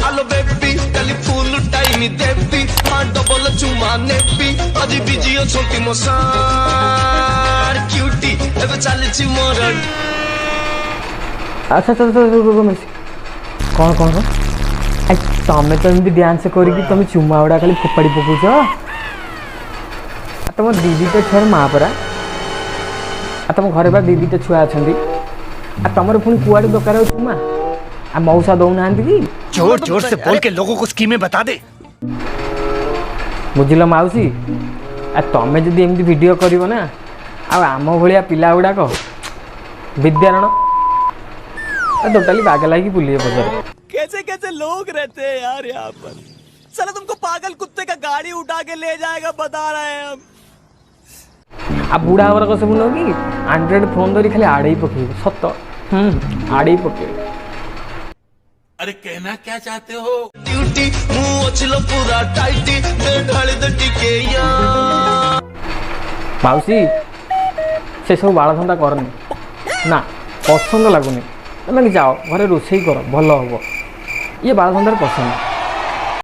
आलो baby काली full time देबी मां double चुमा नेबी अजी बिजी अछंती मोसार क्यूटी एबे चलीछि मोर अच्छा चल चल कौन कौन तमें तो एमती डांस करके तुम चुमा गुड़ा खाली फोपाड़ी पकाउछ तुम दीदीटा छुआर माँ परा तुम घर बा दीदीटा छुआ अच्छा तुम पुणी कुआड़े दरकार चुमा आ मौसा दौना कि जोर जोर से बोल के लोगों को स्कीमें बता दे। बुझिल माउसी तमें जदि एमती वीडियो कर ना आम भाया पिला गुड़ाक विद्यारण टोटाली बाग लागी बुलिए बजार। कैसे कैसे लोग रहते हैं यार यहाँ पर। साला तुमको पागल कुत्ते का गाड़ी उठा के ले जाएगा बता रहे हैं हम। आ बुढ़ा हमारा कस बुन कि एंड्रॉइड फोन धरी खाली आड़े पके सत आड़े पके। अरे कहना क्या चाहते हो ड्यूटी मुंह अचलो पूरा टाइटी दे ढाली दे टिके या माउसी से सब बाल धंदा करनी ना पसंद लगुनि तुम जाओ घरे रोषे कर भल हम ये बाल धंदार पसंद।